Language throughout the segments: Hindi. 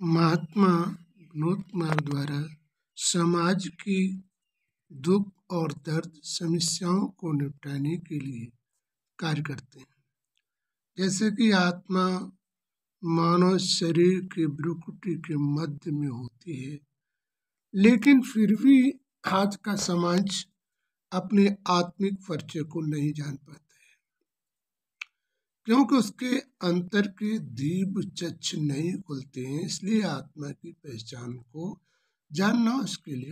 महात्मा विनोद कुमार द्वारा समाज की दुख और दर्द समस्याओं को निपटाने के लिए कार्य करते हैं। जैसे कि आत्मा मानव शरीर के भ्रुकुटी के मध्य में होती है, लेकिन फिर भी आज का समाज अपने आत्मिक परिचय को नहीं जान पाता है, क्योंकि उसके अंतर के दीप चक्ष नहीं खुलते हैं। इसलिए आत्मा की पहचान को जानना, उसके लिए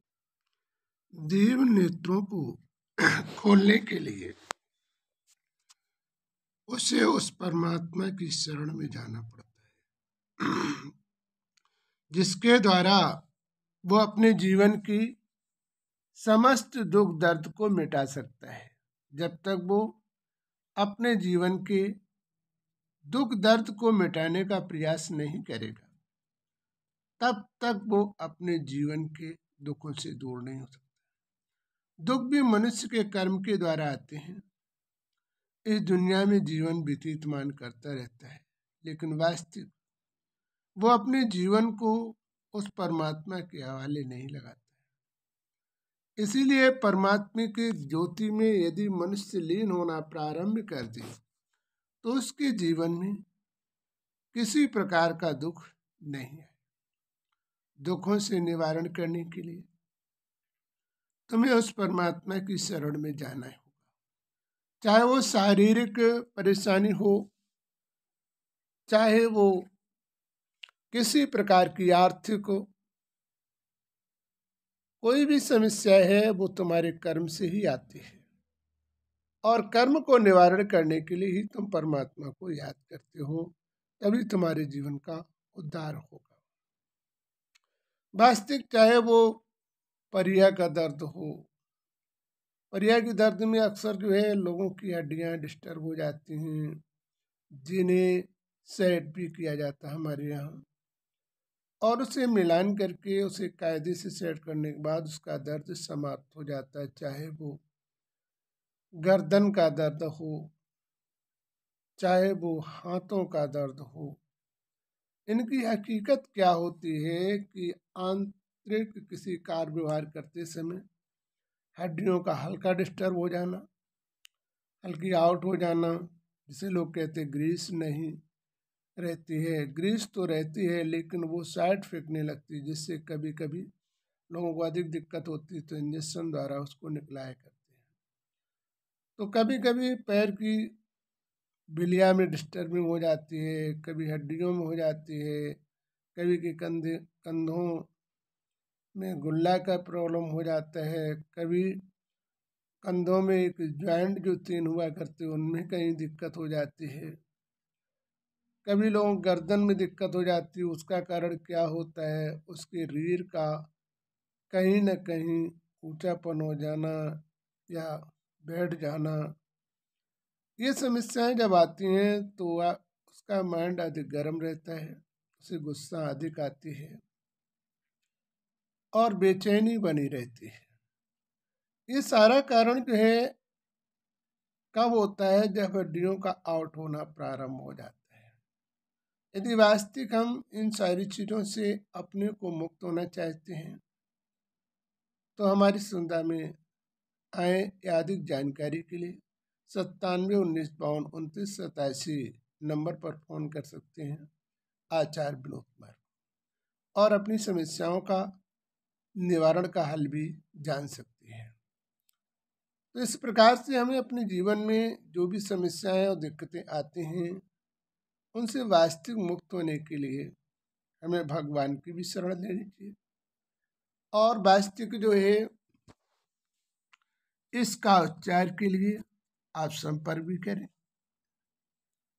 देव नेत्रों को खोलने के लिए उसे उस परमात्मा की शरण में जाना पड़ता है, जिसके द्वारा वो अपने जीवन की समस्त दुख दर्द को मिटा सकता है। जब तक वो अपने जीवन के दुख दर्द को मिटाने का प्रयास नहीं करेगा, तब तक वो अपने जीवन के दुखों से दूर नहीं हो सकता। दुख भी मनुष्य के कर्म के द्वारा आते हैं। इस दुनिया में जीवन व्यतीतमान करता रहता है, लेकिन वास्तविक वो अपने जीवन को उस परमात्मा के हवाले नहीं लगाता है। इसीलिए परमात्मा के ज्योति में यदि मनुष्य लीन होना प्रारंभ कर दे, तो उसके जीवन में किसी प्रकार का दुख नहीं है। दुखों से निवारण करने के लिए तुम्हें उस परमात्मा की शरण में जाना होगा, चाहे वो शारीरिक परेशानी हो, चाहे वो किसी प्रकार की आर्थिक हो। कोई भी समस्या है वो तुम्हारे कर्म से ही आती है, और कर्म को निवारण करने के लिए ही तुम परमात्मा को याद करते हो, तभी तुम्हारे जीवन का उद्धार होगा। वास्तविक चाहे वो परिया का दर्द हो, परिया के दर्द में अक्सर जो है लोगों की हड्डियां डिस्टर्ब हो जाती हैं, जिन्हें सेट भी किया जाता है हमारे यहाँ, और उसे मिलान करके उसे कायदे से सेट करने के बाद उसका दर्द समाप्त हो जाता है। चाहे वो गर्दन का दर्द हो, चाहे वो हाथों का दर्द हो। इनकी हकीकत क्या होती है कि आंतरिक किसी कार्य व्यवहार करते समय हड्डियों का हल्का डिस्टर्ब हो जाना, हल्की आउट हो जाना, जिसे लोग कहते हैं ग्रीस नहीं रहती है। ग्रीस तो रहती है, लेकिन वो साइड फेंकने लगती है, जिससे कभी कभी लोगों को अधिक दिक्कत होती है, तो इंजेक्शन द्वारा उसको निकलाया करते हैं। तो कभी कभी पैर की बिलिया में डिस्टर्बिंग हो जाती है, कभी हड्डियों में हो जाती है, कभी के कंधों में गुल्ला का प्रॉब्लम हो जाता है, कभी कंधों में एक जॉइंट जो तीन हुआ करते उनमें कहीं दिक्कत हो जाती है, कभी लोगों गर्दन में दिक्कत हो जाती है। उसका कारण क्या होता है? उसके रीढ़ का कहीं न कहीं ऊंचापन हो जाना या बैठ जाना। ये समस्याएं जब आती हैं तो उसका माइंड अधिक गर्म रहता है, उसे गुस्सा अधिक आती है और बेचैनी बनी रहती है। ये सारा कारण जो है कब होता है? जब हड्डियों का आउट होना प्रारंभ हो जाता है। यदि वास्तविक हम इन सारी चीज़ों से अपने को मुक्त होना चाहते हैं, तो हमारी सुविधा में आए या अधिक जानकारी के लिए 9719522987 नंबर पर फ़ोन कर सकते हैं आचार्य विनोद कुमार, और अपनी समस्याओं का निवारण का हल भी जान सकते हैं। तो इस प्रकार से हमें अपने जीवन में जो भी समस्याएं और दिक्कतें आती हैं, उनसे वास्तविक मुक्त होने के लिए हमें भगवान की भी शरण लेनी चाहिए, और वास्तविक जो है इसका उपचार के लिए आप संपर्क भी करें,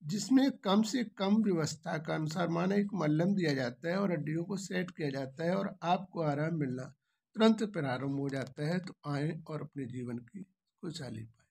जिसमें कम से कम व्यवस्था का अनुसार माना एक मल्लम दिया जाता है और हड्डियों को सेट किया जाता है, और आपको आराम मिलना तुरंत प्रारंभ हो जाता है। तो आएं और अपने जीवन की खुशहाली पाएं।